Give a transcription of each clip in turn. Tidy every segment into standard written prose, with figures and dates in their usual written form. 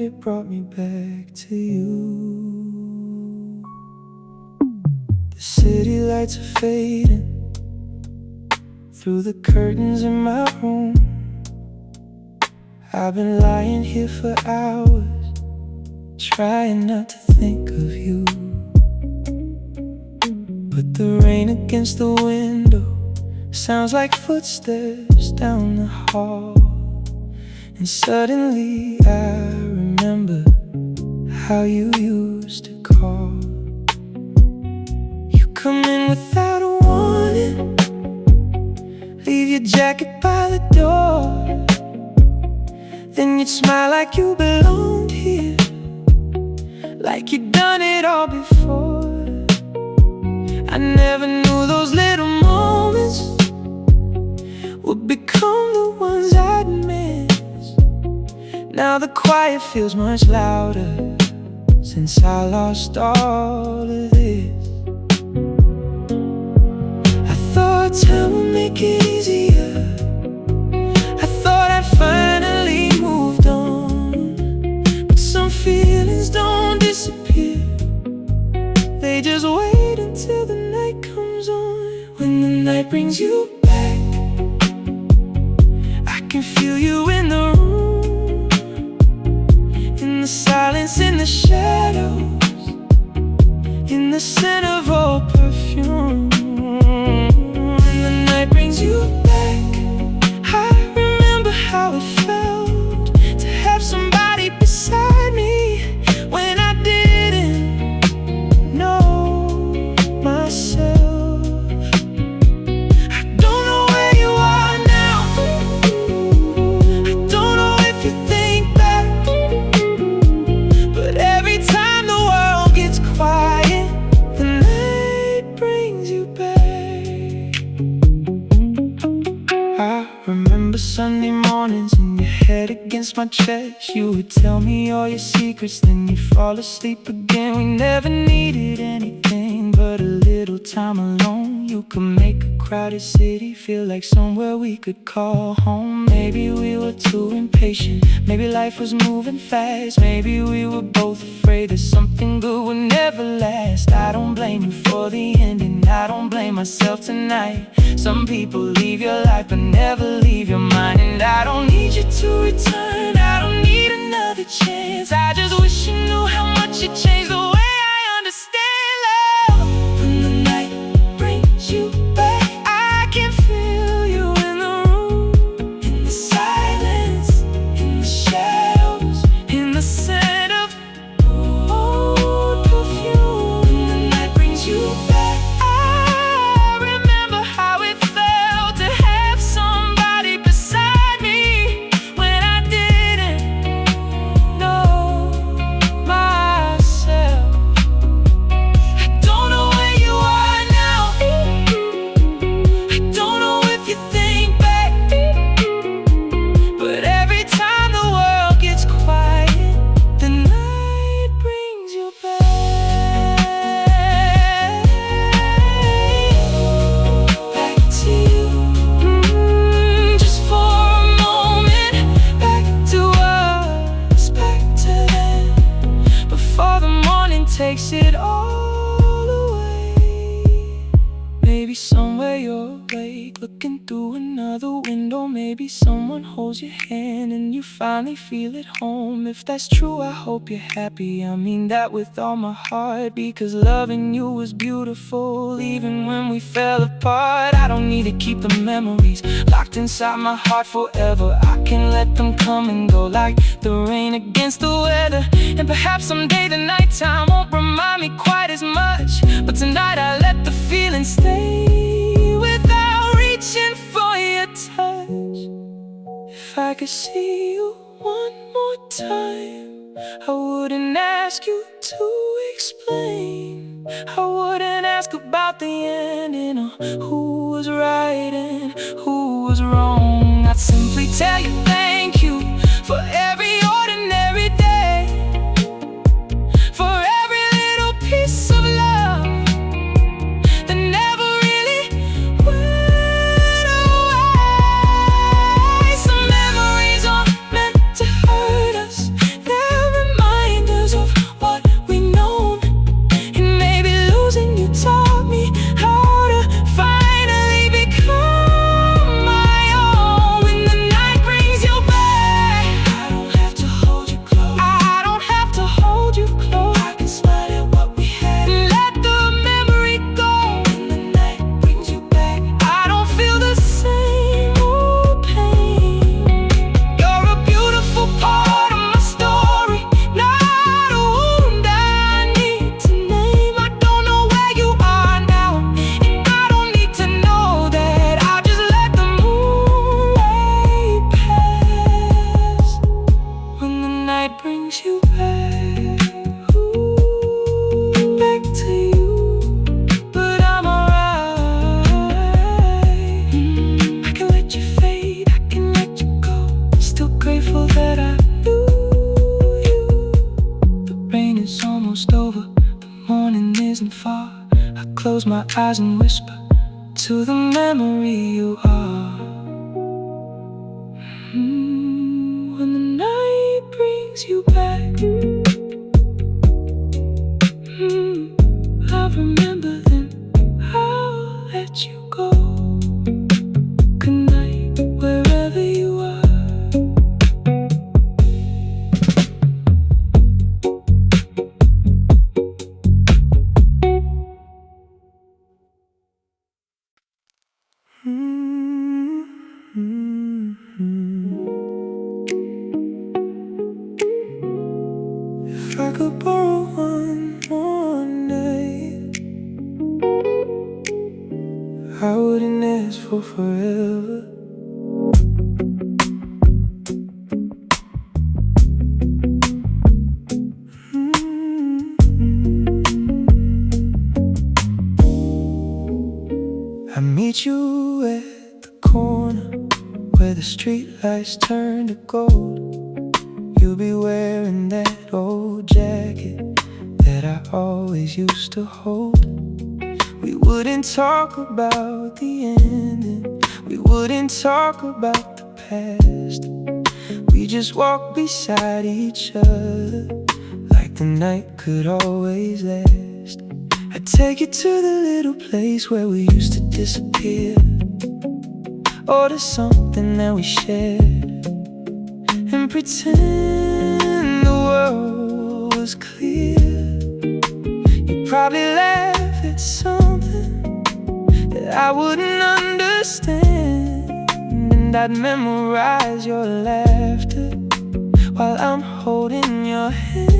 it brought me back to you. The city lights are fading through the curtains in my room. I've been lying here for hours, trying not to think of you. But the rain against the window sounds like footsteps down the hall. And suddenly I remember how you used to call. You come in without a warning, leave your jacket by the door. Then you'd smile like you belonged here, like you'd done it all before. I never knew those little moments would become the ones I'd miss. Now the quiet feels much louder since I lost all of this. I thought time would make it easier, I thought I'd finally moved on. But some feelings don't disappear, they just wait until the night comes on. When the night brings you back, I can feel you in the room, in the silence, in the shadows, in the scent of old perfume. When the night brings you back, I remember how it felt to have somebody beside me when I didn't know myself. I don't know where you are now, I don't know if you think back, but every time the world gets quiet, the night brings you back. I remember Sunday mornings and your head against my chest. You would tell me all your secrets, then you'd fall asleep again. We never needed anything but a little time alone. You could make a crowded city feel like somewhere we could call home. Maybe we were too impatient, maybe life was moving fast, maybe we were both afraid that something good would never last. I don't blame you for the ending, I don't blame myself tonight. Some people leave your life but never leave your mind. And I don't need you to return, I don't need another chance. I just wish you knew how much it changed the way I understand love. When the night brings you back, I can feel you in the room, in the silence, in the shadows, in the scent of old perfume. When the night brings you back, I remember how it felt to have somebody beside me when I didn't know myself. I don't know where you are now, I don't know if you think back, but every time the world gets quiet, the night brings you back. Back to you, just for a moment. Back to us, back to then, before the morning takes it all away. Maybe somewhere you're awake, looking through another window. Maybe someone holds your hand and you finally feel at home. If that's true, I hope you're happy. I mean that with all my heart, because loving you was beautiful even when we fell apart. I don't need to keep the memories locked inside my heart forever. I can let them come and go like the rain against the weather. And perhaps someday the nighttime won't remind me quite as much, but tonight I let the feeling stay without reaching for your touch. If I could see you one more time, I wouldn't ask you to explain, I wouldn't ask about the ending or who was right and who was wrong. I'd simply tell you thank you for every ordinary day, for every little piece of love that never really went away. Some memories are meant to hurt us, never back, ooh, back to you. But I'm alright. I can let you fade, I can let you go. Still grateful that I knew you. The rain is almost over, the morning isn't far. I close my eyes and whisper to the memory you are. When the night brings you back, I remember then I'll let you go. Good night, wherever you are. If I could borrow one more night, I wouldn't ask for forever. I meet you at the corner where the streetlights turn to gold. You'll be wearing that old jacket that I always used to hold. We wouldn't talk about the ending, we wouldn't talk about the past. We just walk beside each other like the night could always last. I'd take you to the little place where we used to disappear, order something that we shared, and pretend the world was clear. You'd probably laugh at something that I wouldn't understand, and I'd memorize your laughter while I'm holding your hand.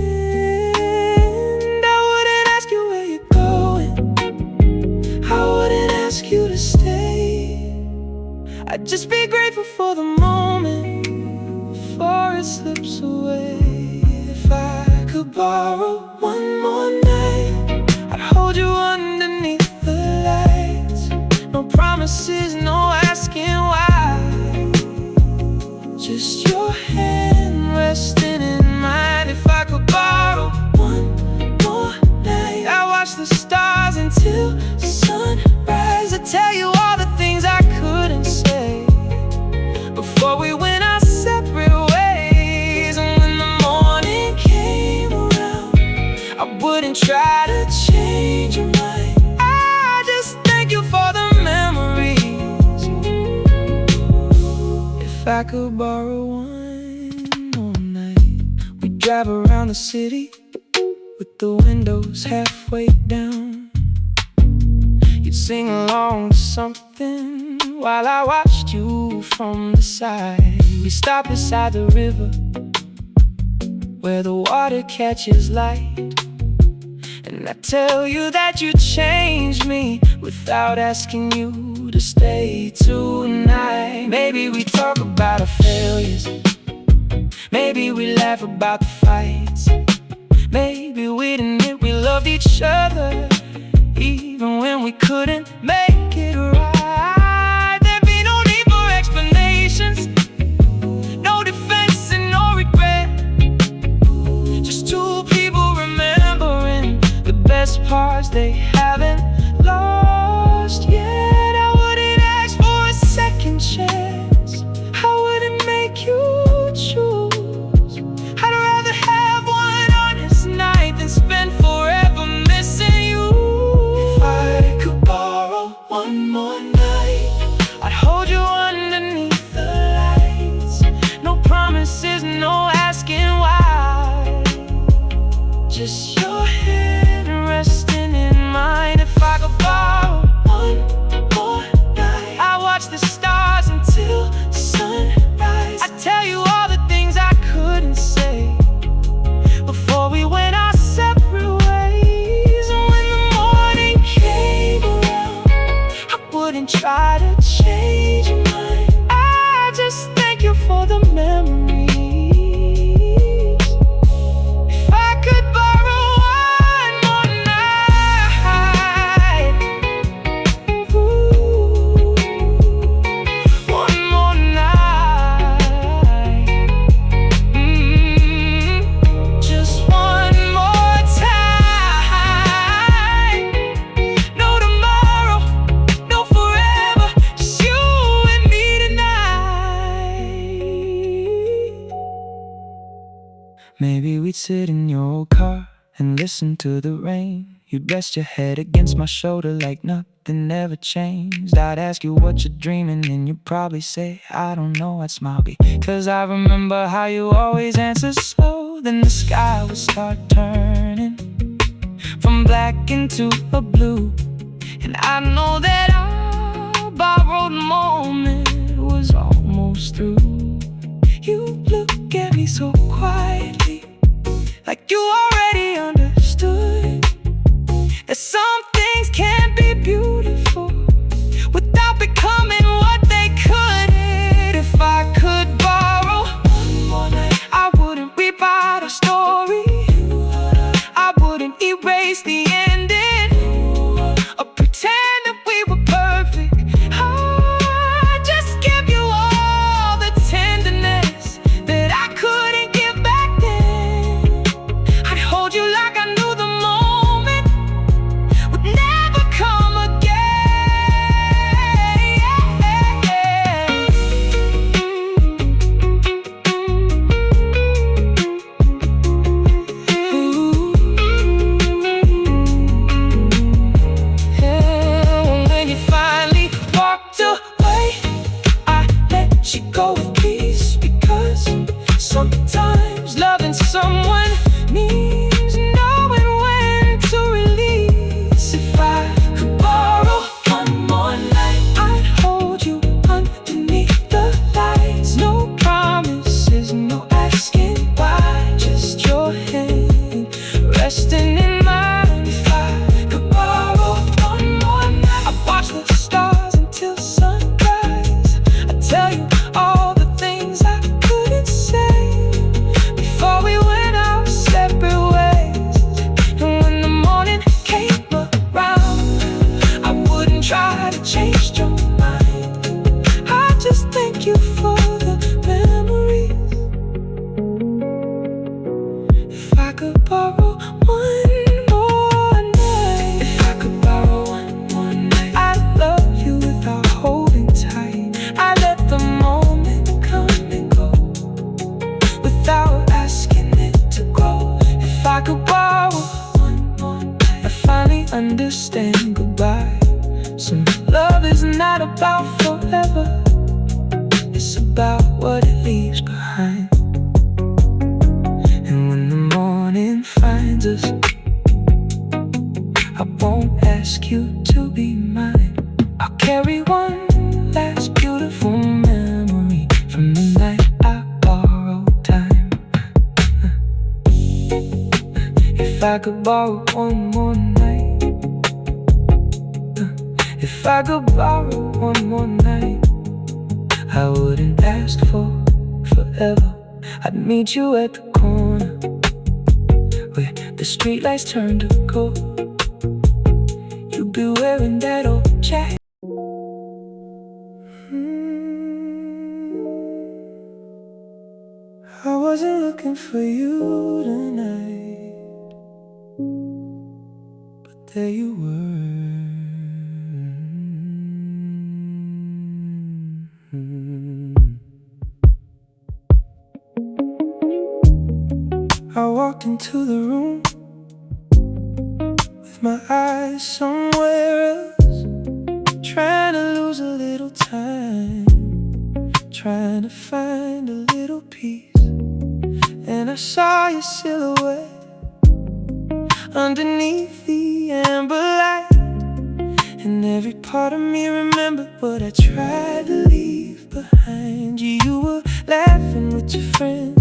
I wouldn't ask you where you're going, I wouldn't ask you to stay. I'd just be grateful for the moment before it slips away. If I could borrow one more night, I'd hold you underneath the lights. No promises, no asking why, just your hand resting in mine. If I could borrow one more night, I'd watch the stars until sunrise. I'd tell you all the things I couldn't say before we went our separate ways. And when the morning came around, I wouldn't try to change your mind. I just thank you for the memories. If I could borrow one more night, we'd drive around the city with the windows halfway down. You'd sing along to something while I watched you from the side. We stop beside the river where the water catches light, and I tell you that you changed me without asking you to stay tonight. Maybe we talk about our failures, maybe we laugh about the fights, maybe we'd admit we loved each other even when we couldn't make it right. There'd be no need for explanations, no defense and no regret, just two people remembering the best parts they haven't lost yet. I wouldn't ask for a second chance, I wouldn't make you choose. I'd rather have one honest night than spend forever missing you. If I could borrow one more night, I'd hold you underneath the lights. No promises, no asking why, just your hand resting in mine. If I Maybe we'd sit in your old car and listen to the rain. You'd rest your head against my shoulder like nothing ever changed. I'd ask you what you're dreaming and you'd probably say, I don't know. I'd smile because I remember how you always answer slow. Then the sky would start turning from black into a blue, and I know that our borrowed moment was almost through. You look at me so quietly, like you already understood that some things can't be beautiful without becoming what they could. If I could borrow one more night, I wouldn't rewrite our story. I wouldn't erase the ending or pretend that we were perfect. I'd just give you all the tenderness that I couldn't give back then. I'd hold you like I knew the moment would never come again. Ooh. Yeah. When you finally walked away, I let you go with peace, because sometimes loving someone means knowing when to release. If I could borrow one more night, I'd hold you underneath the lights. No promises, no asking why, just your hand resting in mine. If I could borrow one more night, I'd watch the stars until sunrise. I'd tell you all the things I couldn't say before we went our separate ways. And when the morning came around, I wouldn't try to change your mind. I just thank you for the memories. If I could borrow one more night, if I could borrow one more night, I'd love you without holding tight. I let the moment come and go without asking it to grow. If I could borrow one more night, I finally understand goodbye. Some love is not about forever, it's about what it leaves behind. And when the morning finds us, I won't ask you to be mine. I'll carry one last beautiful memory from the night I borrowed time. If I could borrow one more night, if I could borrow one more night, I wouldn't ask for forever. I'd meet you at the corner where the streetlights turn to gold. You'd be wearing that old jacket. I wasn't looking for you tonight, but there you were. I walked into the room with my eyes somewhere else, trying to lose a little time, trying to find a little peace. And I saw your silhouette underneath the amber light, and every part of me remembered what I tried to leave behind. You were laughing with your friends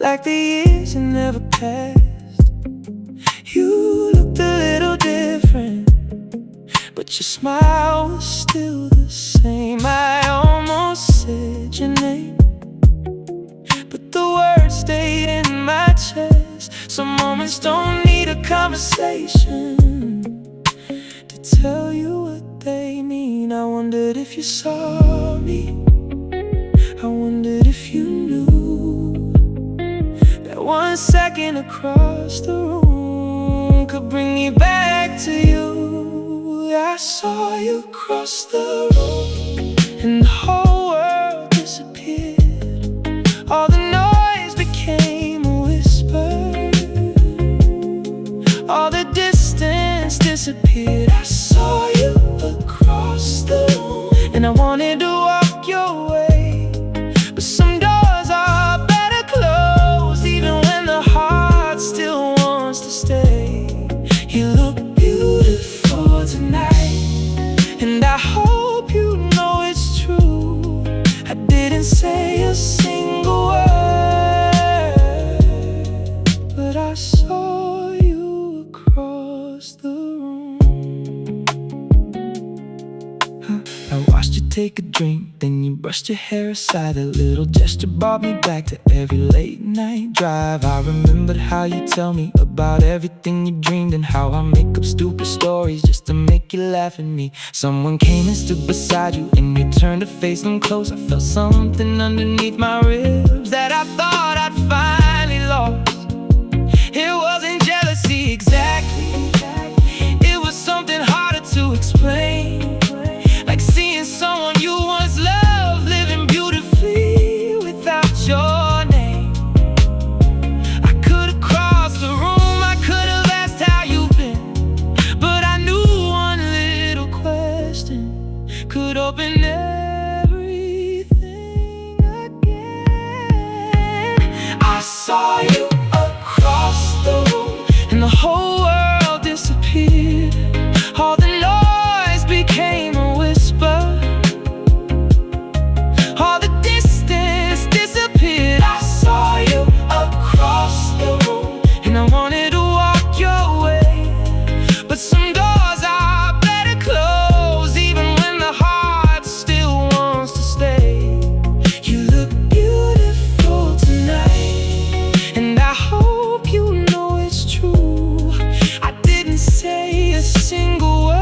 like the years had never passed. You looked a little different, but your smile was still the same. I almost said your name, but the words stayed in my chest. Some moments don't need a conversation to tell you what they mean. I wondered if you saw me, I wondered if you knew that 1 second across the room could bring me back to you. I saw you cross the room and the whole world disappeared. All the noise became a disappeared. I saw you across the room, and I wanted to walk your way, but some doors are better closed, even when the heart still wants to stay. You look beautiful tonight, and I hope you know it's true. I didn't say a single word, but I saw you across the room. I watched you take a drink, then you brushed your hair aside. That little gesture brought me back to every late night drive. I remembered how you tell me about everything you dreamed, and how I make up stupid stories just to make you laugh at me. Someone came and stood beside you, and you turned to face them close. I felt something underneath my ribs that I thought I'd finally lost. It wasn't jealousy exactly, it was something harder to explain. Like seeing someone you once loved living beautifully without your name. I could've crossed the room, I could've asked how you've been, but I knew one little question could open everything again. I saw you across the room, and the whole world disappeared. All the noise became a whisper, all the distance disappeared. I saw you across the room, and I wanted to walk your way, but some doors are better closed, even when the heart still wants to stay. You look beautiful tonight, and I hope you know it's true. I didn't say a single word,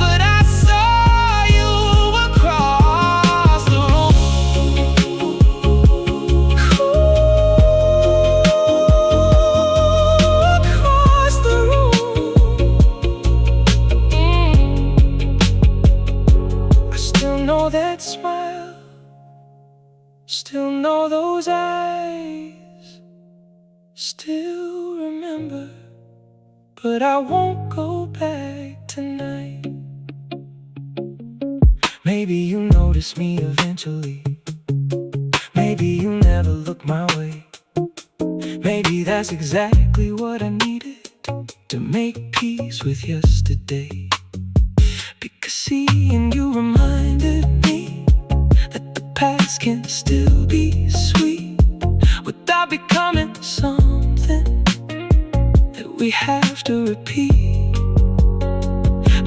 but I saw you across the room. Across the room. I still know that smile, still know those eyes, still remember, but I won't go back tonight. Maybe you notice me eventually, maybe you never look my way. Maybe that's exactly what I needed to make peace with yesterday. Because seeing you reminded me that the past can still be sweet without becoming something that we have to repeat.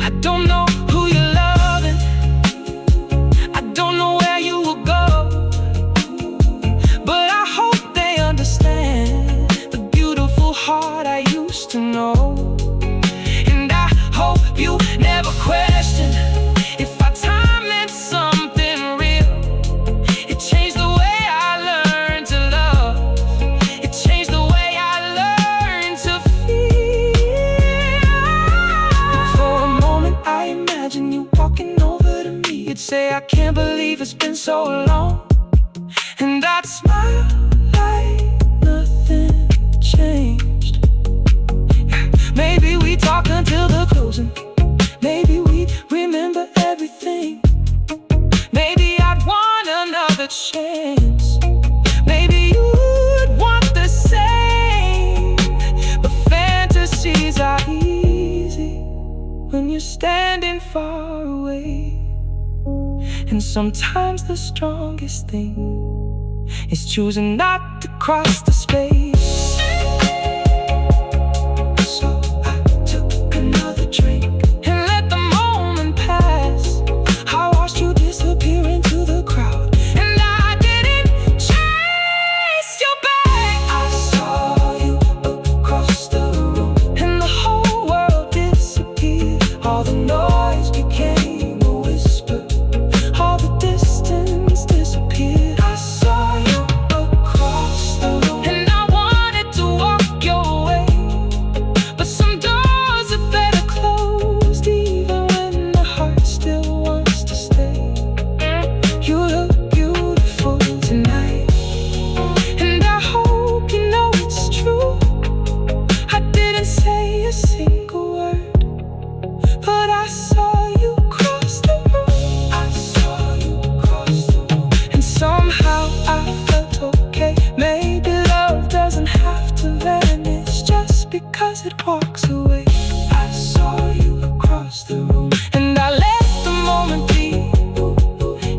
I don't know who you're loving, I don't know where you will go, but I hope they understand the beautiful heart I used to know. And I hope you never question if our time meant something real. It changed the way I learned to love, it changed the way I learned to feel. For a moment I imagine you walking over to me. You'd say, I can't believe it's been so long, and I'd smile like nothing changed. Maybe we talk until the closing, maybe we'd remember everything. Maybe I'd want another chance, maybe you'd want the same. But fantasies are easy when you're standing far away. And sometimes the strongest thing is choosing not to cross the space. So I took another drink and let the moment pass. I watched you disappear into the crowd, and I didn't chase you back. I saw you across the room, and the whole world disappeared. All the noise became a whisper, all the distance disappeared. I saw you across the room, and I wanted because it walks away. I saw you across the room, and I let the moment be.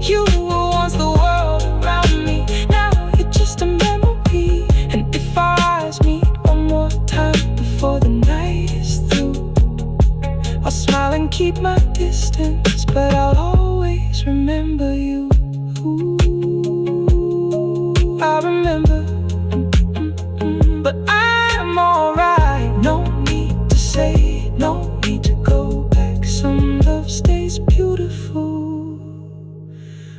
You were once the world around me, now you're just a memory. And if our eyes meet one more time before the night is through, I'll smile and keep my distance, but I'll always remember you. I remember, but I'm alright. No need to say, no need to go back. Some love stays beautiful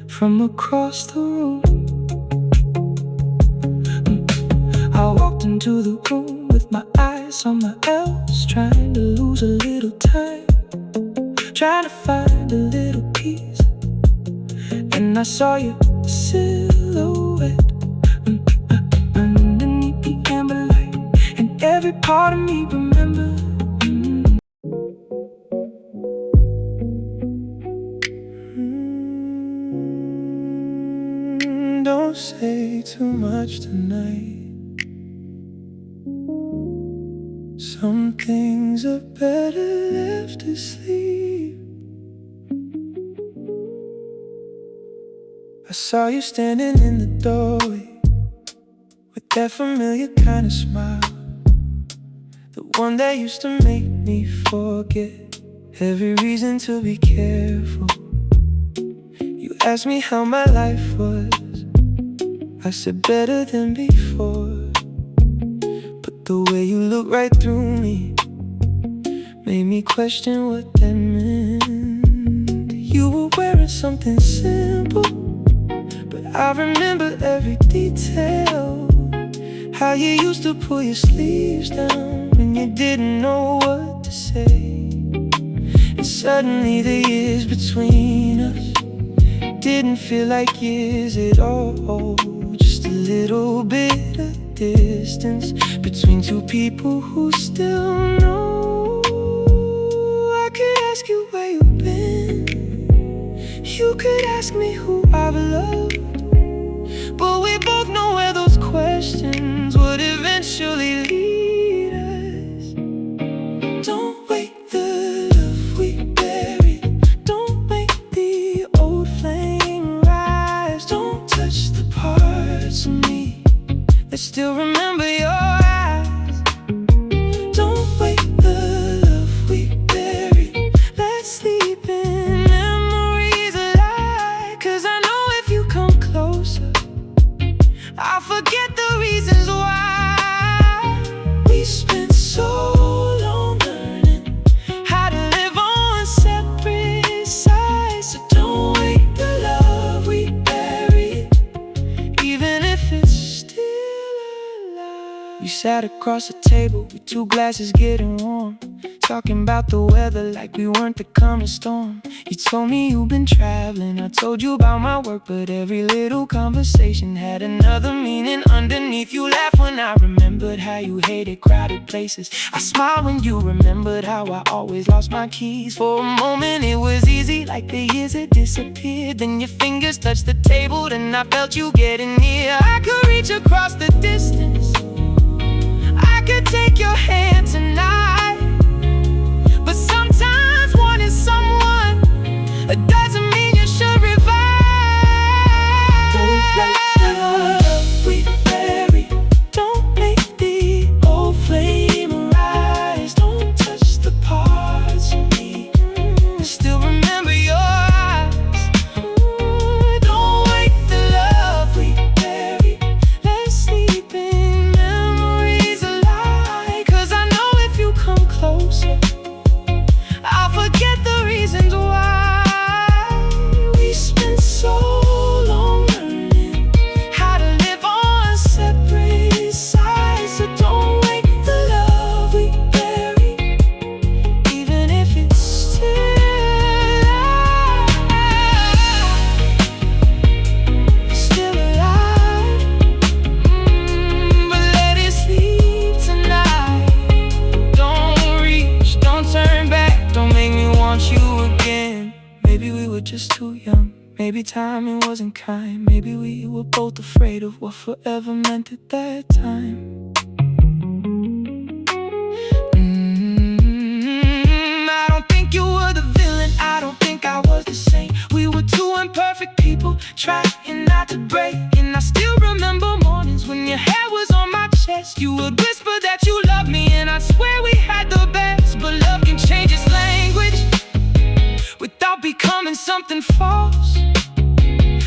from across the room. I walked into the room with my eyes somewhere else, trying to lose a little time, trying to find a little peace. And I saw your silhouette underneath the amber light, and every part of me remembered. Don't say too much tonight. Some things are better left to sleep. I saw you standing in the doorway with that familiar kind of smile, the one that used to make me forget every reason to be careful. You asked me how my life was, I said better than before. But the way you looked right through me made me question what that meant. You were wearing something simple, but I remember every detail. How you used to pull your sleeves down when you didn't know what to say. And suddenly the years between us didn't feel like years at all. Just a little bit of distance between two people who still know. I could ask you where you've been, you could ask me who I've loved, but we both know where those questions would eventually lead us. Don't wake the love we buried, don't make the old flame rise. Don't touch the parts of me that still remember your eyes. Don't wake the love we buried, let's sleep in memories alive. Cause I know if you come closer, I'll forget the reasons why. We spent so long learning how to live on separate sides. So don't wake the love we buried, even if it's still alive. We sat across the table with two glasses getting warm, talking about the weather like we weren't the coming storm. You told me you've been traveling, I told you about my work, but every little conversation had another meaning underneath. You laughed when I remembered how you hated crowded places. I smiled when you remembered how I always lost my keys. For a moment it was easy, like the years had disappeared. Then your fingers touched the table, then I felt you getting near. I could reach across the distance, I could take your hand tonight. But sometimes wanting someone doesn't mean you should revive. Don't let the love we bury, don't make the old flame rise. Don't touch the parts of me that still remember your eyes. Don't wake the love we bury, let's sleep in memories alive. Cause I know if you come closer, I'll forget the reasons why. We spent so long learning how to live on separate sides. So don't wake the love we bury, even if it's still alive. But let it sleep tonight. Don't reach, don't turn back, don't make me want you again. Maybe we were just too young, maybe timing wasn't kind, maybe we were both afraid of what forever meant at that time. trying not to break. And I still remember mornings when your hair was on my chest. You would whisper that you loved me, and I swear we had the best. But love can change its language without becoming something false.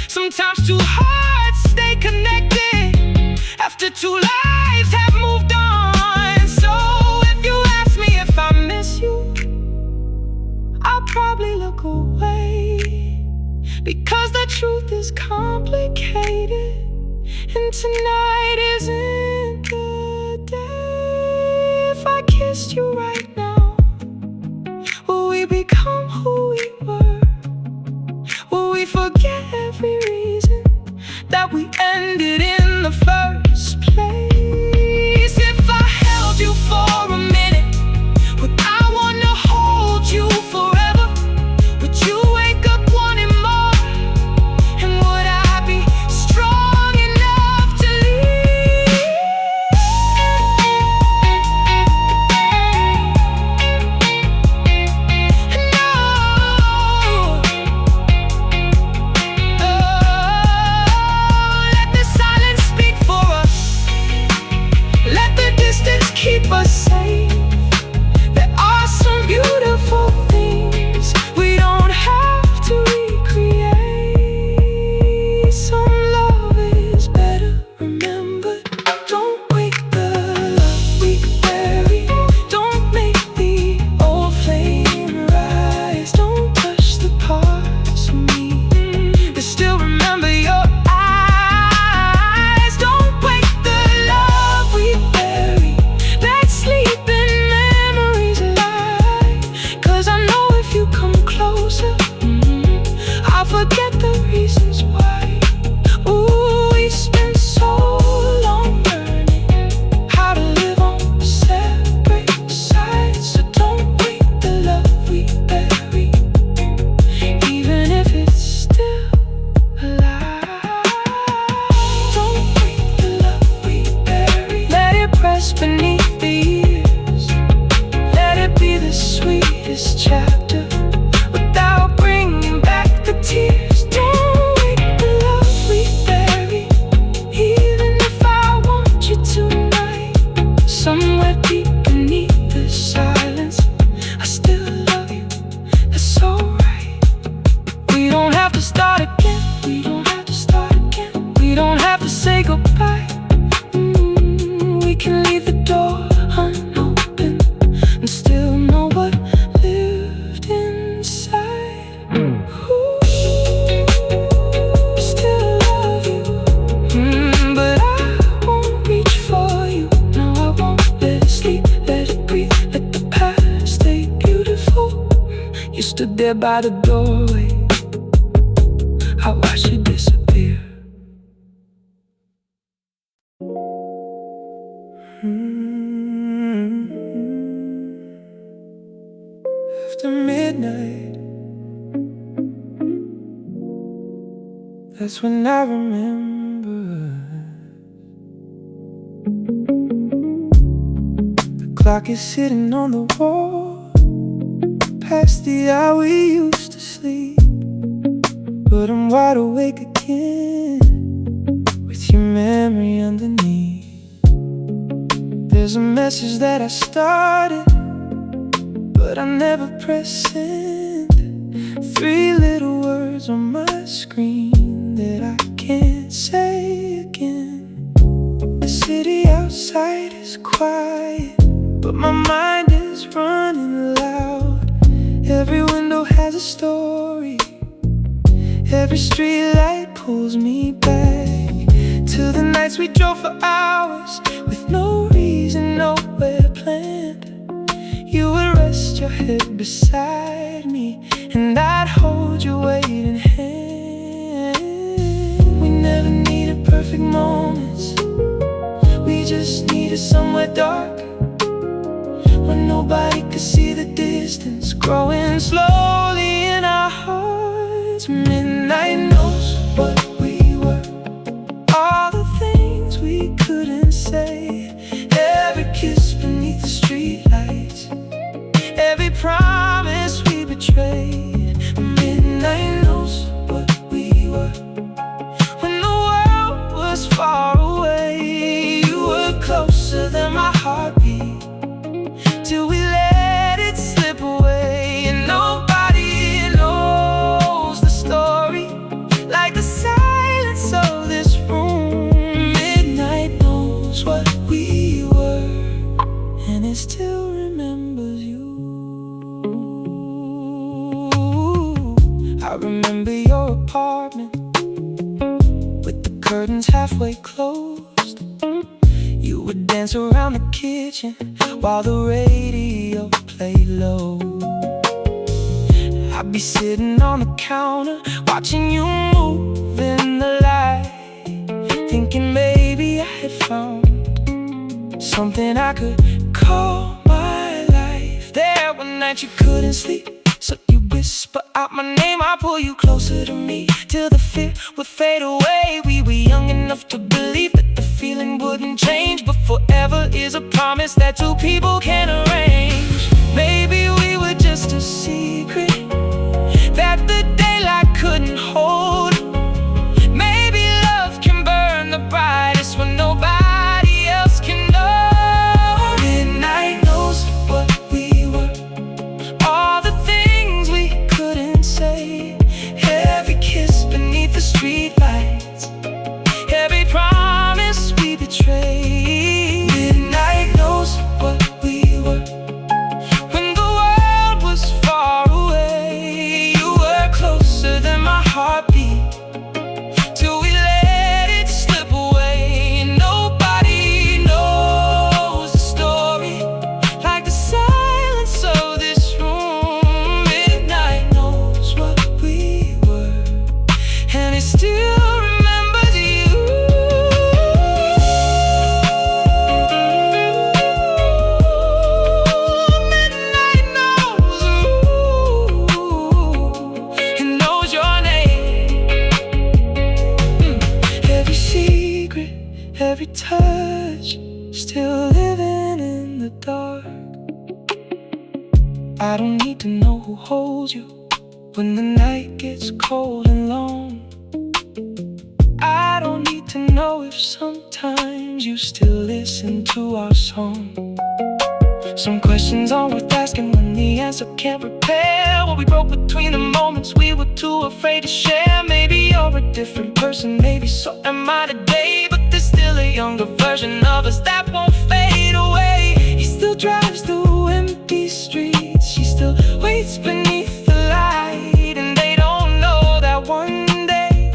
Sometimes two hearts stay connected after two lives have moved on. So if you ask me if I miss you, I'll probably look away, because the truth is complicated, and tonight isn't the day. If I kissed you right now, will we become who we were? Will we forget every reason that we ended in the first place? If I held you for a minute, would I wanna hold you forever? Would you wake up wanting more? And would I be strong enough to leave? No. Let the silence speak for us. Let the distance keep us safe. There are some beautiful things we don't have to recreate. Some love is better remembered. Don't wake the love we bury. Don't make the old flame rise. Don't touch the parts of me that still remember your eyes. Don't wake the love we bury. Let's sleep in memories alive. 'Cause I know if you come closer, I'll forget the reasons why. Ooh, we spent so long learning how to live on separate sides. So don't wake the love we bury, even if it's still alive. Don't wake the love we bury. Let it press beneath the years. Let it be the sweetest chapter without bringing back the tears. Don't wake the love we bury, even if I want you tonight. Somewhere deep beneath the silence, I still love you, that's alright. We don't have to start again. We don't have to start again. We don't have to say goodbye. We can leave the door unopened and still know what lived inside. Ooh, still love you, but I won't reach for you. No, I won't let it sleep, let it breathe, let the past stay beautiful. You stood there by the doorway, I watched you disappear. After midnight, that's when I remember. The clock is sitting on the wall, past the hour we used to sleep. But I'm wide awake again, with your memory underneath. There's a message that I started, but I never pressed send. 3 little words on my screen that I can't say again. The city outside is quiet, but my mind is running loud. Every window has a story. Every street light pulls me back to the nights we drove for hours with no reason, nowhere planned. You would rest your head beside me, and I'd hold your waiting hand. We never needed perfect moments, we just needed somewhere dark, where nobody could see the distance growing slowly in our hearts. Midnight knows what we were, all the things we couldn't say. Every kiss beneath the streetlights, every promise we betrayed. Midnight knows what we were, apartment with the curtains halfway closed. You would dance around the kitchen while the radio played low. I'd be sitting on the counter watching you move in the light, thinking maybe I had found something I could call my life. There one night you couldn't sleep, so you whisper out my name. I pull you closer to me till the fear would fade away. We were young enough to believe that the feeling wouldn't change, but forever is a promise that two people can arrange. Maybe we were just a secret that the daylight couldn't hold. Maybe love can burn the brightest when nobody else can know. Midnight knows what we were, all the things we couldn't say. Every kiss beneath the streetlights, every promise we betrayed. Midnight knows what we were when the world was far away. You were closer than my heartbeat till we let it slip away. And nobody knows the story like the silence of this room. Midnight knows what we were, and it still remembers you. Midnight knows, it knows your name. Every secret, every touch, still living in the dark. I don't need to know who holds you when the night gets cold and long. I don't need to know if sometimes you still listen to our song. Some questions aren't worth asking when the answer can't repair what we broke between the moments we were too afraid to share. Maybe you're a different person, maybe so am I today, but there's still a younger version of us that won't fade away. He still drives through empty streets, she still waits beneath the light, and they don't know that one day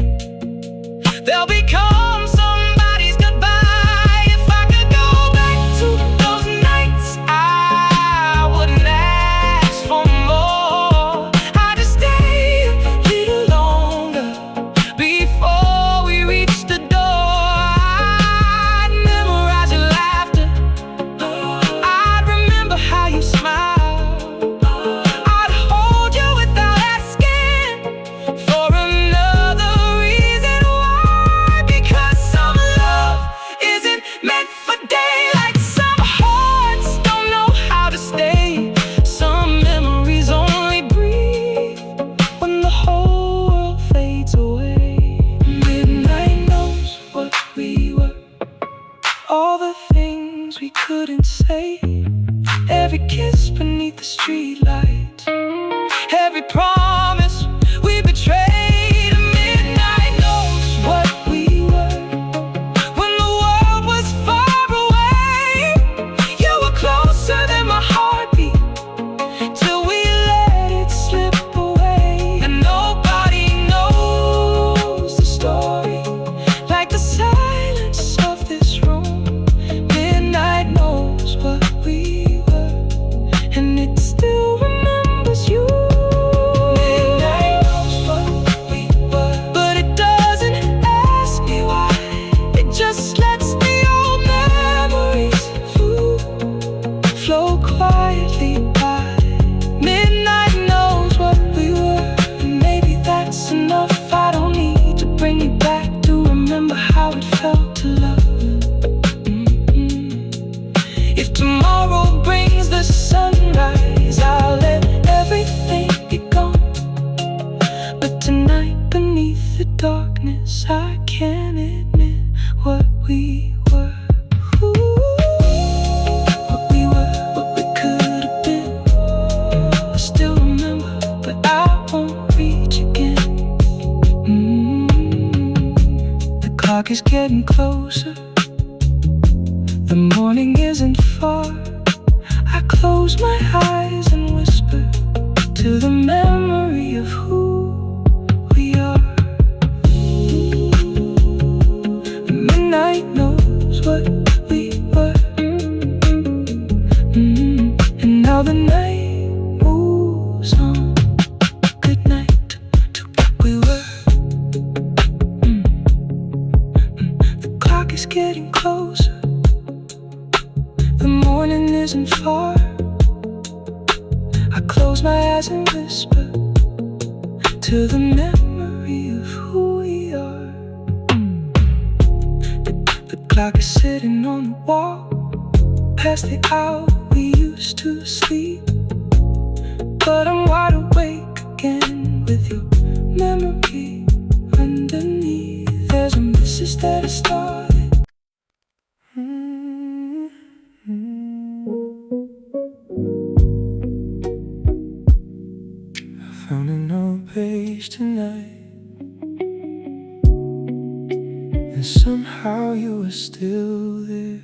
they'll become somebody's goodbye. If I could go back to those nights, I wouldn't ask for more. I'd just stay a little longer before we reach the door. I'd memorize your laughter, I'd remember how you smiled, I'd hold you without asking for another reason why. Because some love isn't meant for daylight, some hearts don't know how to stay, some memories only breathe when the whole world fades away. Midnight knows what we were, all the things we couldn't say, every kiss beneath the streetlights, every promise we betrayed. Midnight knows what we were when the world was far away. You were closer than my heartbeat till we let it slip away. And nobody knows the story like the silence of this room. Midnight knows what we were, and it still remembers you. Midnight knows what we were, but it doesn't ask me why. It just lets the old memories flow quietly by. Midnight knows what we were, and maybe that's enough. I don't need to bring you back to remember how it felt to love. If tomorrow brings the sunrise, I'll let everything be gone. But tonight, beneath the darkness, I can't admit what we were. What we were, what we could have been. I still remember, but I won't reach again. The clock is getting closer, the morning isn't far. I close my eyes and whisper to the memory of who we are. night knows what we were. And now the night moves on. Good night to what we were. The clock is getting closer. The morning isn't far. I close my eyes and whisper to the memory of who we are. The clock is sitting on the wall, past the hour we used to sleep. But I'm wide awake again with your memory underneath. There's a message that I started. I found an old page tonight, and somehow you were still there.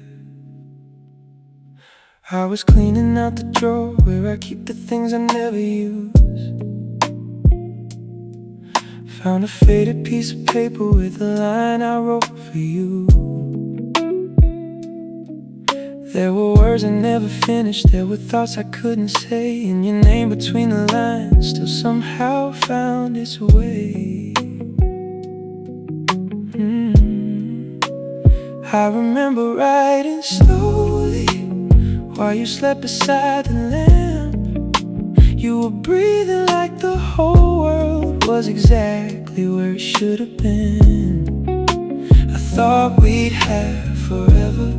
I was cleaning out the drawer where I keep the things I never use. Found a faded piece of paper with a line I wrote for you. There were words I never finished, there were thoughts I couldn't say, and your name between the lines still somehow found its way. I remember writing slowly while you slept beside the lamp. You were breathing like the whole world was exactly where it should have been. I thought we'd have forever,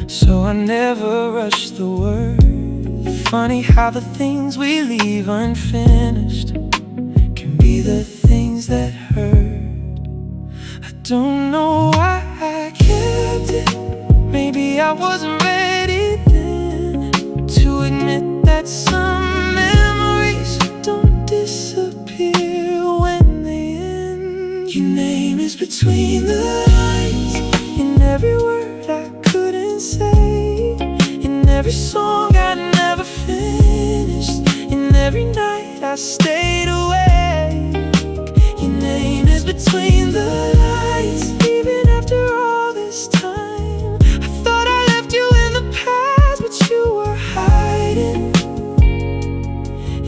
so I never rushed the word. Funny how the things we leave unfinished can be the things that hurt. I don't know why I kept it. Maybe I wasn't ready then to admit that some memories don't disappear when they end. Your name is between the lines, in every word I couldn't say, in every song I never finished, in every night I stayed awake. Your name is between the lines, even after all this time. I thought I left you in the past, but you were hiding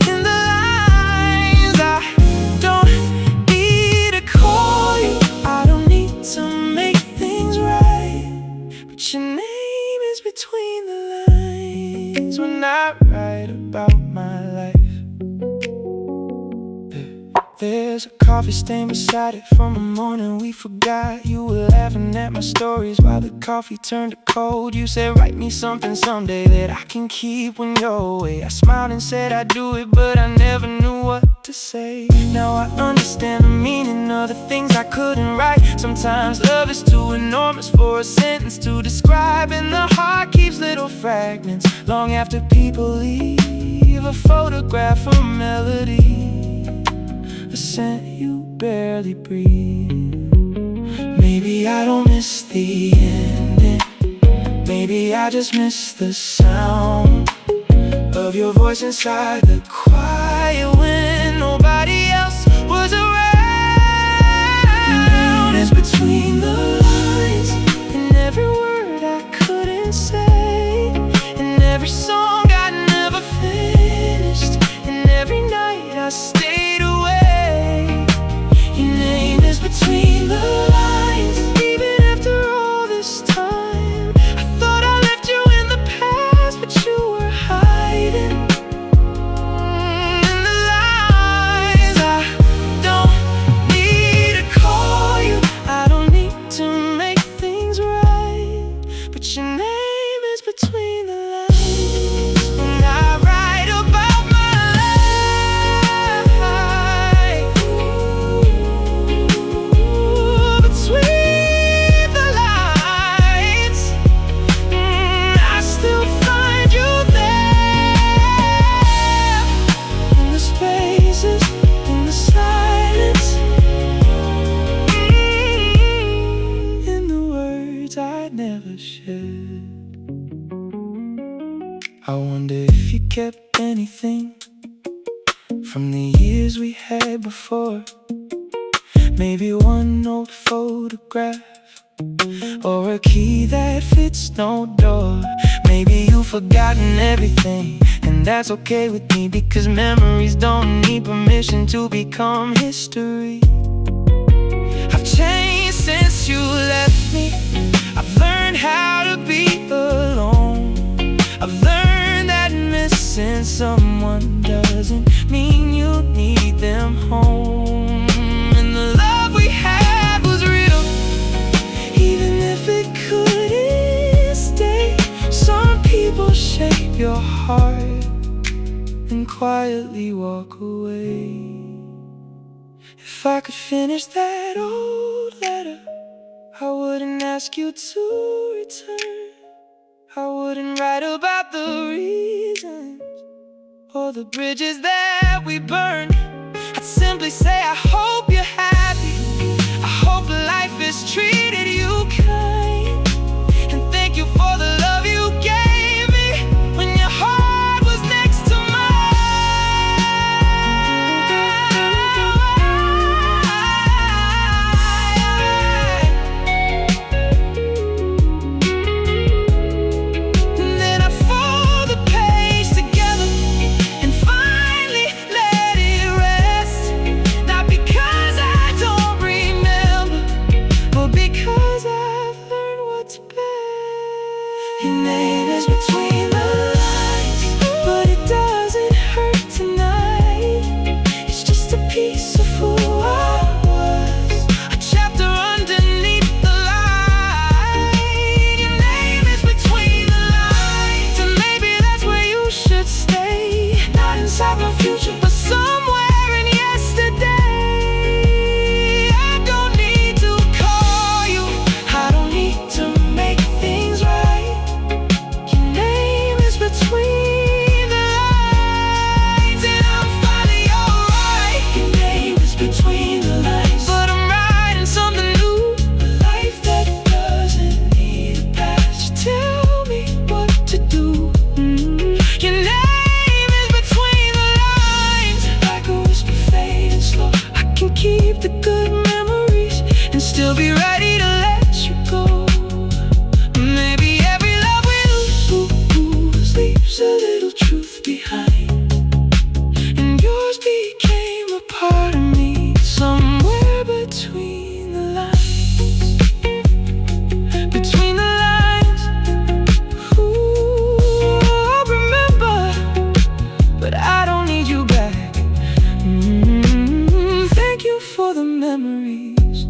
in the lines. I don't need to call you, I don't need to make things right, but your name is between the lines when I write about my life. There's a coffee stain beside it from a morning we forgot. You were laughing at my stories while the coffee turned to cold. You said write me something someday that I can keep when you're away. I smiled and said I'd do it, but I never knew what to say. Now I understand the meaning of the things I couldn't write. Sometimes love is too enormous for a sentence to describe, and the heart keeps little fragments long after people leave. A photograph, a melody, a scent you barely breathe. Maybe I don't miss the ending, maybe I just miss the sound of your voice inside the quiet when nobody else was around. It's between the lines, in every word I couldn't say, in every song I never finished, in every night I stayed away. Your name is between the lines, even after all this time. I thought I left you in the past, but you were hiding in the lines. I don't need to call you, I don't need to make things right, but your name is between the lines when I write about my life. Between the lines, I still find you there, in the spaces, in the silence, in the words I'd never shared. I wonder if you kept anything from the years we had before. Maybe one old photograph or a key that fits no door. Maybe you've forgotten everything, and that's okay with me, because memories don't need permission to become history. I've changed since you left me. I've learned how to be alone. I've learned that missing someone doesn't mean you need them home. And the love we had was real, even if it couldn't stay. Some people shape your heart and quietly walk away. If I could finish that old letter, I wouldn't ask you to return. I wouldn't write about the reasons or the bridges that we burned. I'd simply say, I hope you're happy. I hope life has treated you kind, and thank you for the love you gave me when your heart was next to mine. And then I fold the page together and finally let it rest. Not because I don't remember, but because I've learned what's best. Your name is between the lines, but it doesn't hurt tonight. It's just a piece of who I was, a chapter underneath the line. Your name is between the lines, and maybe that's where you should stay. Not inside my future, but somewhere in yesterday. I don't need to call you, I don't need to make things right. Your name is between the lines, and I'm finally alright. Your name is between the lines, but I'm writing something new, a life that doesn't need a past. You tell me what to do. Your name is between the lines, like a whisper fading slow. I can keep the good memories and still be ready to let you go. Maybe every love we lose leaves a little truth behind, and yours became a part of me, somewhere between the lines. Between the lines. Ooh, I remember, but I don't need you back. Thank you for the memories.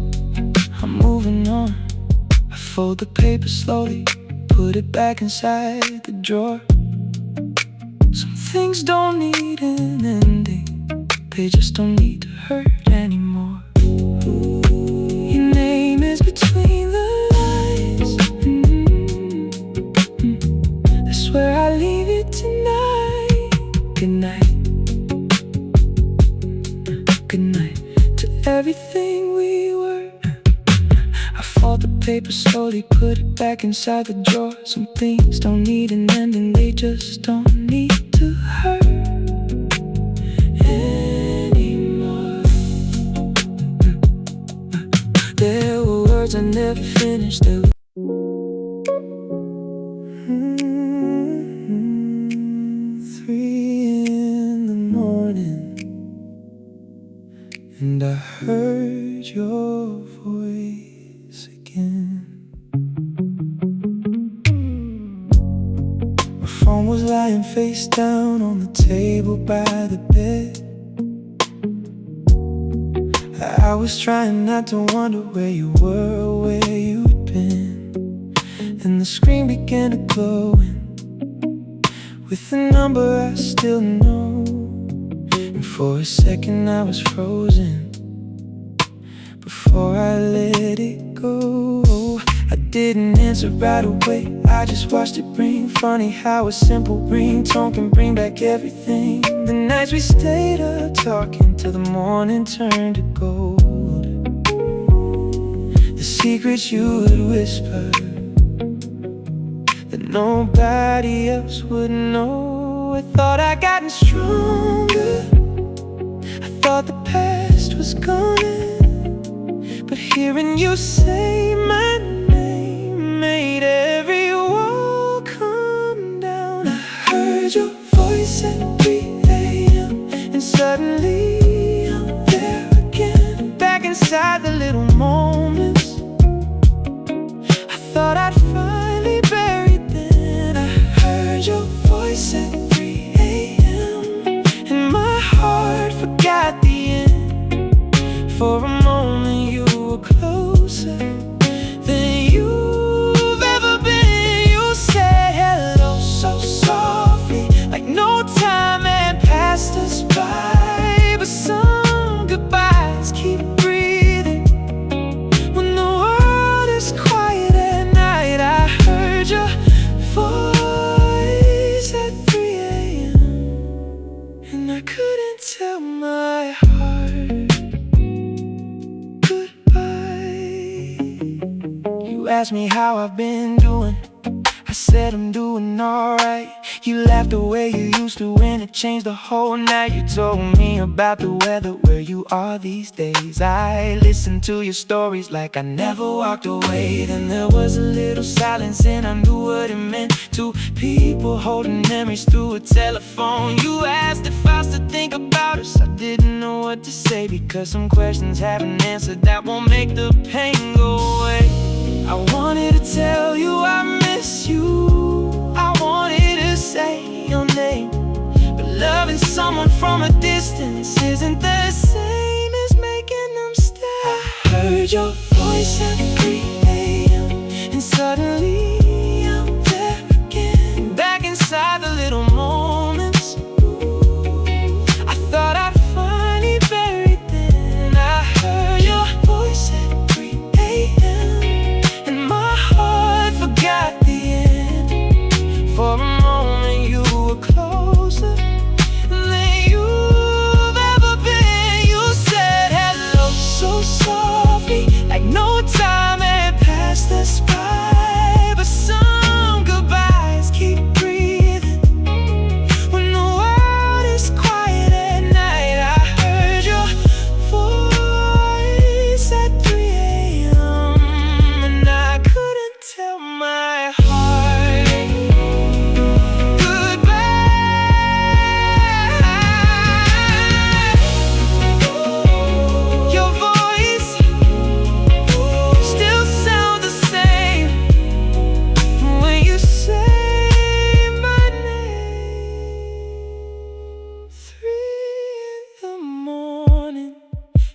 I'm moving on. I fold the paper slowly, put it back inside the drawer. Some things don't need an ending, they just don't need to hurt anymore. Your name is between the lines. That's where I leave you tonight. Good night. Good night to everything we were. I fold the paper slowly, put it back inside the drawer. Some things don't need an ending, they just don't need to hurt anymore. There were words I never finished. There were 3 in the morning, and I heard your voice again. My phone was lying face down on the table by the bed. I was trying not to wonder where you were or where you'd been, and the screen began to glow with a number I still know. And for a second I was frozen before I let it go. I didn't answer right away, I just watched it ring. Funny how a simple ringtone can bring back everything. The nights we stayed up talking till the morning turned to gold. The secrets you would whisper that nobody else would know. I thought I'd gotten stronger, I thought the past was gone, but hearing you say my name asked me how I've been doing. I said I'm doing alright. You laughed the way you used to when it changed the whole night. You told me about the weather where you are these days. I listened to your stories like I never walked away. Then there was a little silence and I knew what it meant. Two people holding memories through a telephone. You asked if I still think about us. I didn't know what to say because some questions haven't answered that won't make the pain go away. I wanted to tell you I miss you. I wanted to say your name, but loving someone from a distance isn't the same as making them stay. I heard your voice at 3 a.m. and suddenly I'm there again, back inside the little moments I thought I'd finally buried then. I heard your voice at 3 a.m. and my heart forgot the end. For a moment you were closer than you've ever been. You said hello so softly, like no time had passed us by. But some goodbyes keep breathing when the world is quiet at night. I heard your voice at 3 a.m. and I couldn't tell my heart goodbye. Your voice still sounds the same when you say my name. 3 in the morning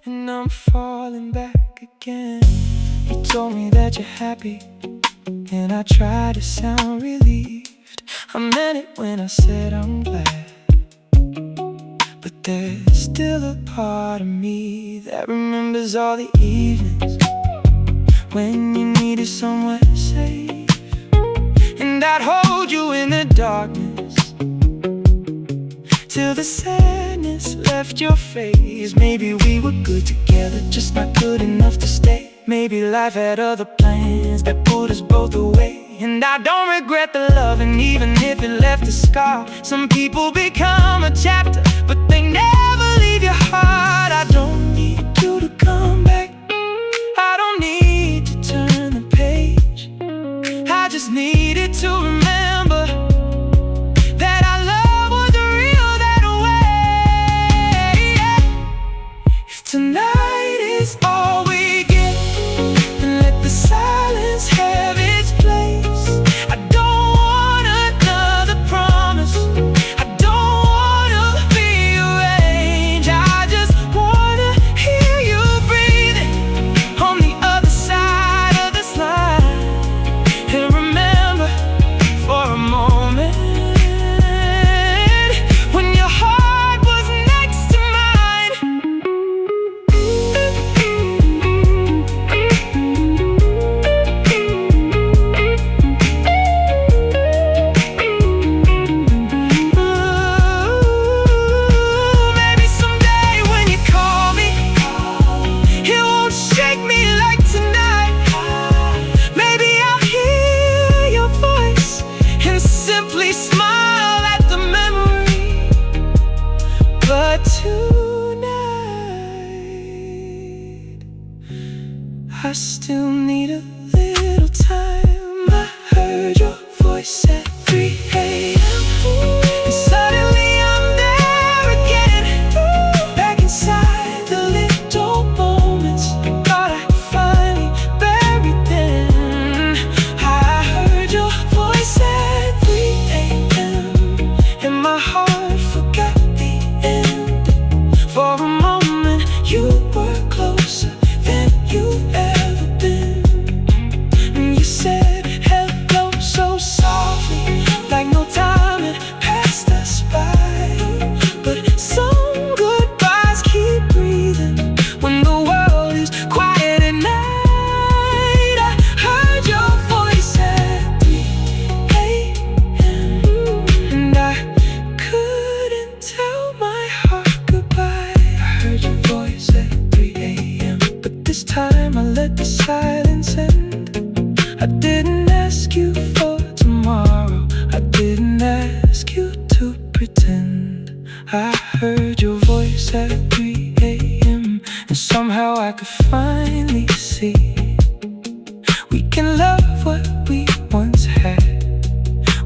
and I'm falling back again. You told me that you're happy and I tried to sound relieved. I meant it when I said I'm glad, but there's still a part of me that remembers all the evenings when you needed somewhere safe, and I'd hold you in the darkness till the sadness left your face. Maybe we were good together, just not good enough to stay. Maybe life had other plans that put us both away. And I don't regret the loving, even if it left a scar. Some people become a chapter, but they never leave your heart. I don't need you to come back, I don't need to turn the page. I just needed to remember that our love was real that way. If tonight is all we get, then let the silence have its place. I don't want another promise, I don't wanna be arranged. I just wanna hear you breathing on the other side of this line. And remember for a moment when your heart was next to mine.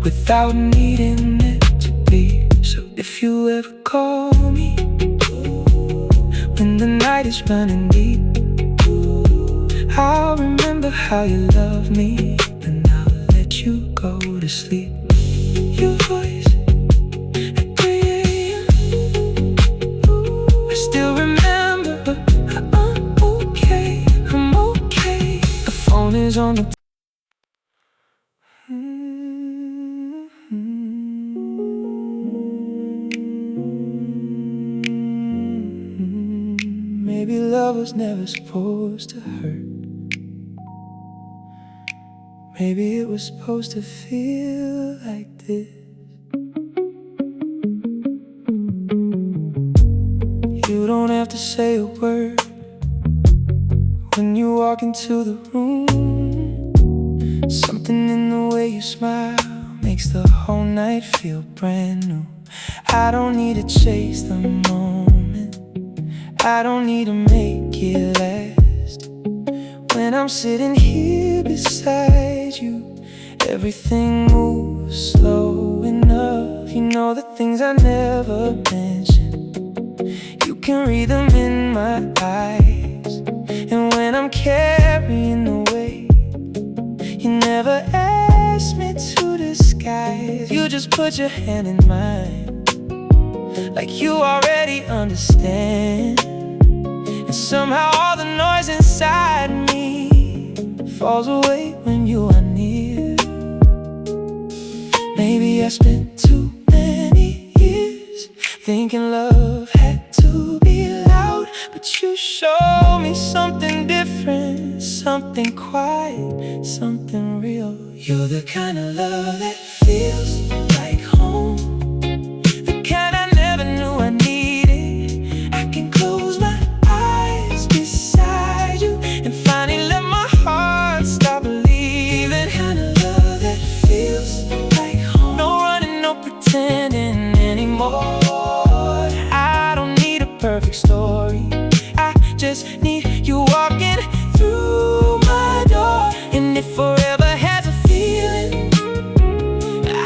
without needing it to be. So if you ever call me when the night is running deep, I'll remember how you love me, and I'll let you go to sleep. Your voice at 3 a.m. I still remember, but I'm okay, I'm okay. The phone is on the Maybe love was never supposed to hurt. Maybe it was supposed to feel like this. You don't have to say a word when you walk into the room. Something in the way you smile makes the whole night feel brand new. I don't need to chase the moment, I don't need to make it last. When I'm sitting here beside you, everything moves slow enough. You know the things I never mention, you can read them in my eyes. And when I'm carrying the weight, you never ask me to disguise. You just put your hand in mine, like you already understand. And somehow all the noise inside me falls away when you are near. Maybe I spent too many years thinking love had to be loud, but you showed me something different, something quiet, something real. You're the kind of love that feels like home, the kind I never knew I needed. I can close my eyes beside you and finally let my heart stop believing. The kind of love that feels like home, no running, no pretending anymore. I don't need a perfect story, I just need you walking through my door. And if forever has a feeling,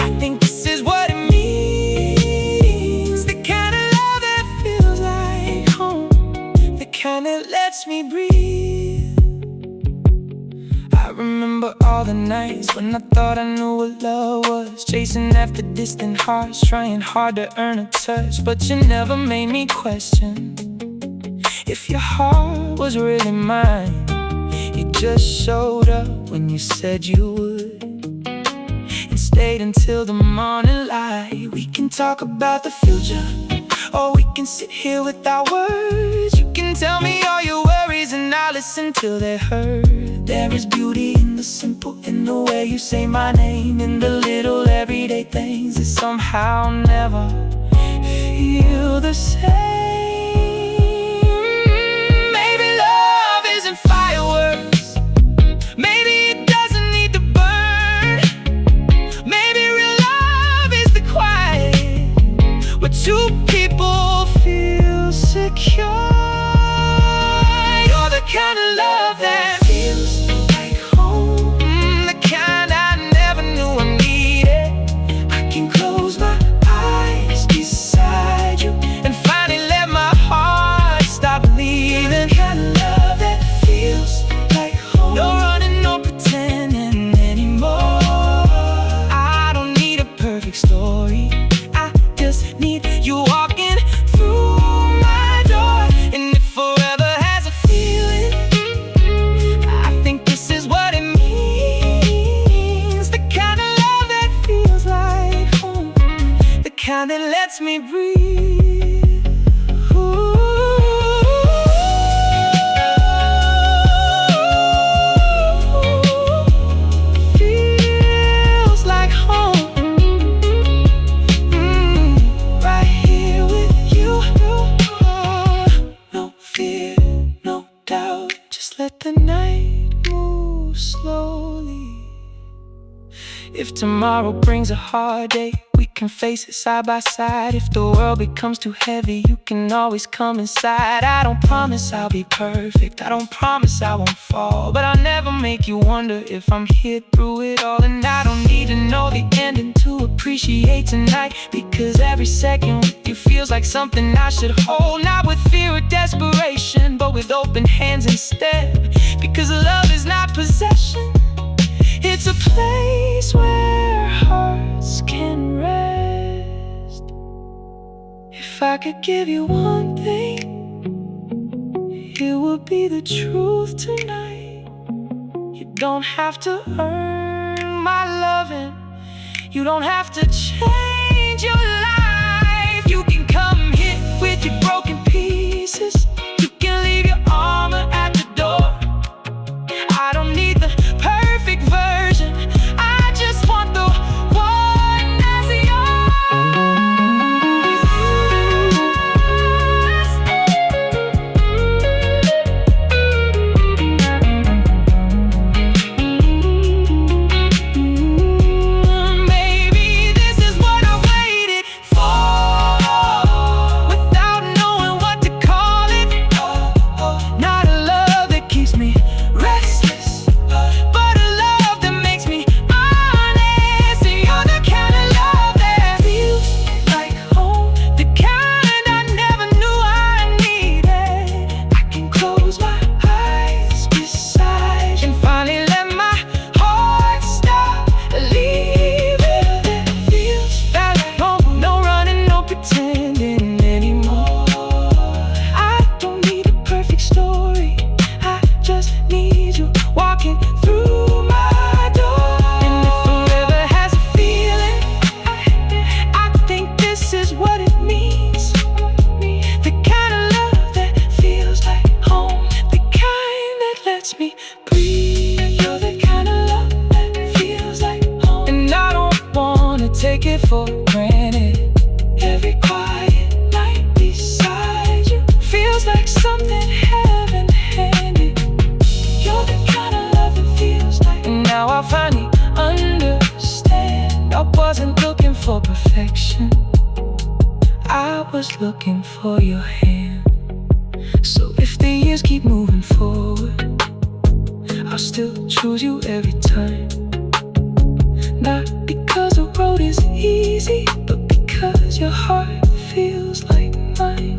I think this is what it means. The kind of love that feels like home, the kind that lets me breathe. I remember all the nights when I thought I knew what love was, chasing after distant hearts, trying hard to earn a touch. But you never made me question if your heart was really mine. You just showed up when you said you would, and stayed until the morning light. We can talk about the future, or we can sit here without words. You can tell me all your worries and I'll listen till they're heard. There is beauty in the simple, in the way you say my name, in the little everyday things that somehow never feel the same. Maybe love isn't fireworks, maybe it doesn't need to burn. Maybe real love is the quiet, where two people feel secure. You're the kind of love that feels like home, the kind I never knew I needed. I can close my eyes beside you and finally let my heart stop believing. The kind of love that feels like home, no running, no pretending anymore. I don't need a perfect story, I just need you walking through my door. And if forever has a feeling, I think this is what it means. The kind of love that feels like home, the kind that lets me breathe. Ooh. Feels like home, right here with you. No fear, no doubt, just let the night move slowly. If tomorrow brings a hard day, we can face it side by side. If the world becomes too heavy, you can always come inside. I don't promise I'll be perfect, I don't promise I won't fall, but I'll never make you wonder if I'm here through it all. And I don't need to know the ending to appreciate tonight, because every second with you feels like something I should hold. Not with fear or desperation, but with open hands instead. Because love is not possession, it's a place where hearts can rest. If I could give you one thing, it would be the truth tonight. You don't have to earn my loving, you don't have to change your life. You can come here with your broken pieces, you can leave your armor at the door. I don't need the perfect version, I just want the one that's take it for granted. Every quiet night beside you feels like something heaven-handed. You're the kind of love that feels like. And now I finally understand, I wasn't looking for perfection, I was looking for your hand. So if the years keep moving forward, I'll still choose you every time. Not because the road is easy, but because your heart feels like mine.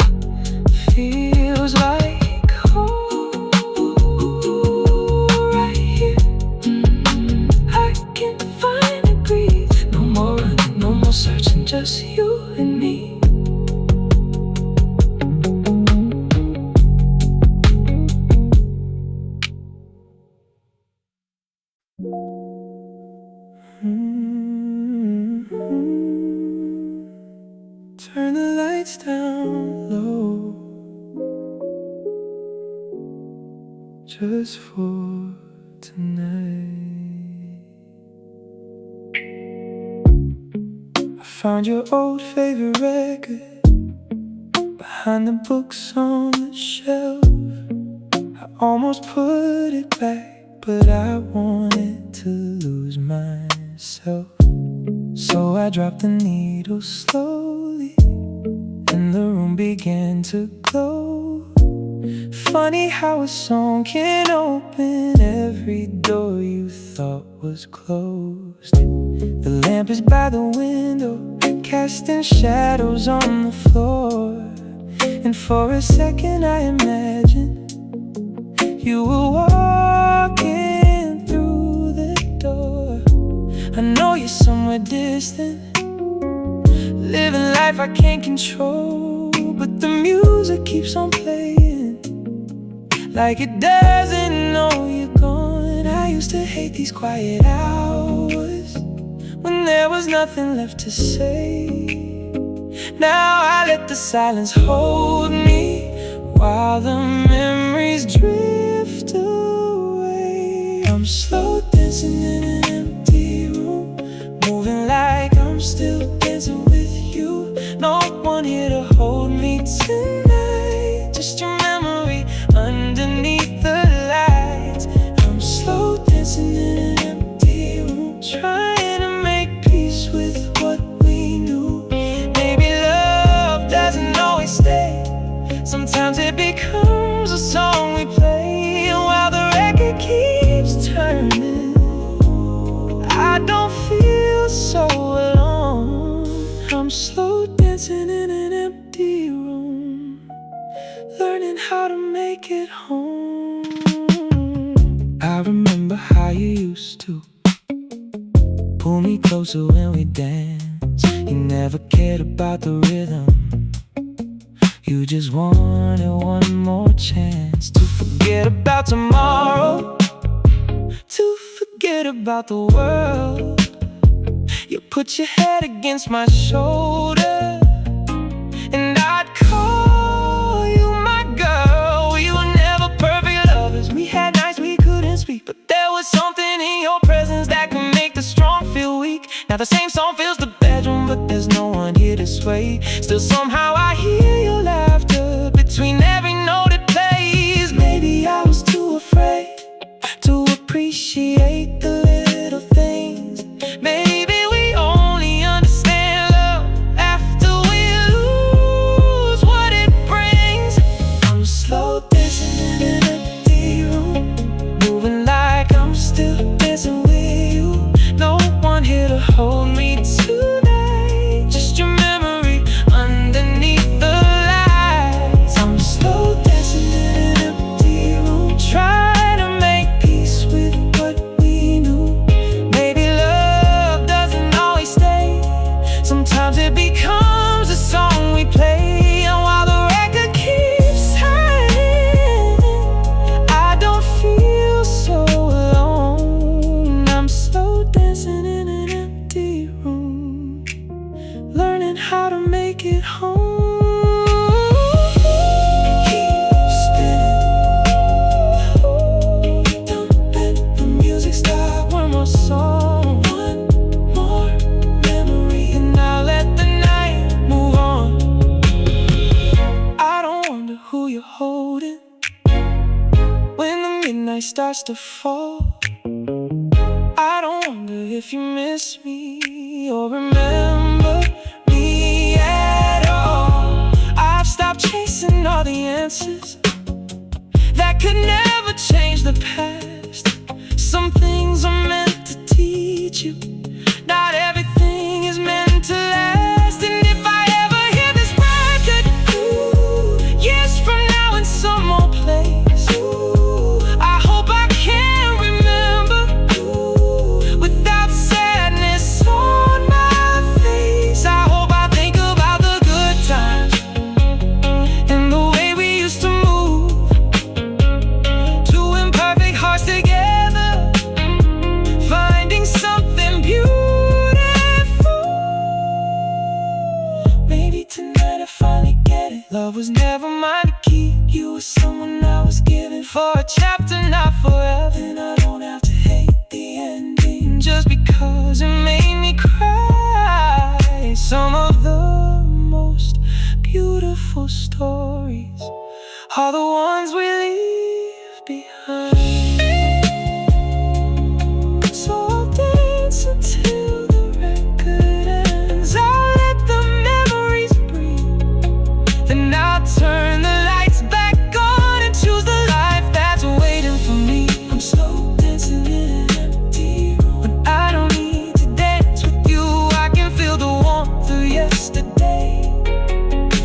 Feels like home right here. I can finally breathe. No more running, no more searching, just you and me. Turn the lights down low, just for tonight. I found your old favorite record behind the books on the shelf. I almost put it back, but I wanted to lose myself. So I dropped the needle slowly, and the room began to glow. Funny how a song can open every door you thought was closed. The lamp is by the window, casting shadows on the floor. And for a second I imagined you were walking through the door. I know you're somewhere distant, living life I can't control, but the music keeps on playing like it doesn't know you're gone. I used to hate these quiet hours when there was nothing left to say. Now I let the silence hold me while the memories drift away. I'm slow dancing in an empty room, moving like I'm still dancing with you. No one here to hold me tonight, just your memory underneath the lights. I'm slow dancing in an empty room, trying to make peace with what we knew. Maybe love doesn't always stay, sometimes it becomes a song we play. And while the record keeps turning, I don't feel so alone. it home. I remember how you used to pull me closer when we danced. You never cared about the rhythm. You just wanted one more chance to forget about tomorrow, to forget about the world. You put your head against my shoulder, and I'd call you my girl. We were never perfect lovers. We had nights we couldn't speak, but there was something in your presence that could make the strong feel weak. Now the same song fills the bedroom, but there's no one here to sway. Still somehow I hear your laughter between every note it plays. Maybe I was too afraid to appreciate the little things. Maybe we only understand love after we lose what it brings. I'm slow dancing in an empty room, moving like I'm still dancing with you. No one here to hold me tonight, just your memory underneath the lights. I'm slow dancing in an empty room, trying to make peace with what we knew. Maybe love doesn't always stay. Sometimes it becomes a song we play, and while the record keeps turning, I don't feel so alone. I'm slow dancing in an empty room, learning how to make it home. Keep spinning, don't let the music stop. One more song, one more memory, and I'll let the night move on. I don't wonder who you're holding when the midnight starts to fall. I don't wonder if you miss me or remember me at all. I've stopped chasing all the answers that could never change the past. Some things are meant to teach you, not everything is meant to last. And if I ever hear this record, years from now in some old place, I hope I can remember without sadness on my face. I hope I think about the good times and the way we used to move, two imperfect hearts together, finding something beautiful. Maybe tonight I finally get it. Love was never mine to keep. You were someone I was given for a chapter, not forever. And I don't have to hate the ending just because it made me cry. Some of the most beautiful stories are the ones we leave behind. So I'll dance until the record ends. I'll let the memories breathe, then I'll turn the lights back on and choose the life that's waiting for me. I'm slow dancing in an empty room. When I don't need to dance with you, I can feel the warmth of yesterday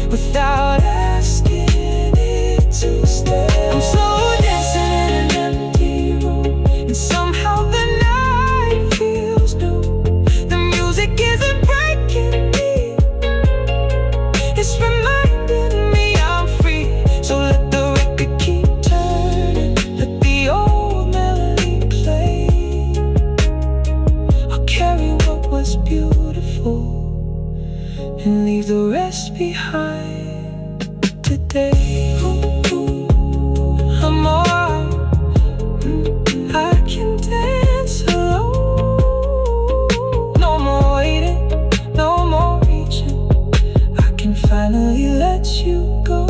without asking it to stay. I'm slow dancing in an empty room, and somehow the night feels new. The music isn't breaking me, it's reminding me I'm free. So let the record keep turning, let the old melody play. I'll carry what was beautiful and leave the rest behind today. I'm alright, I can dance alone. No more waiting, no more reaching. I can finally let you go.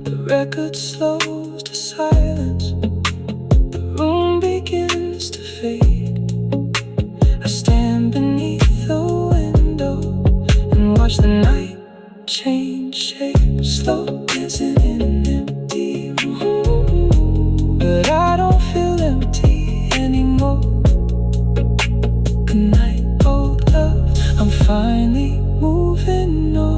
The record slows to silence, the room begins to fade. I stand beneath the window and watch the night change shape. Slow dancing in an empty room, but I don't feel empty anymore. Good night, old love, I'm finally moving on.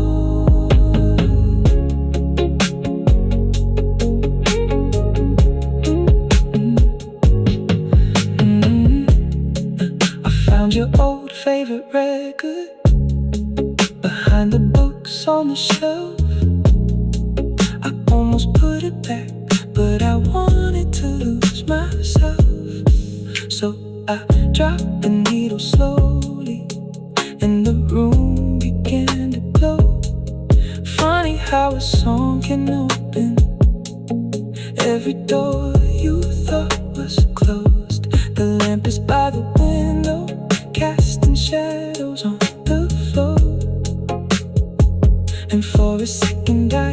record behind the books on the shelf. I almost put it back, but I wanted to lose myself. So I dropped the needle slowly, and the room began to glow. Funny how a song can open every door you thought was closed. The lamp is by the window, casting shadows on the floor. And for a second I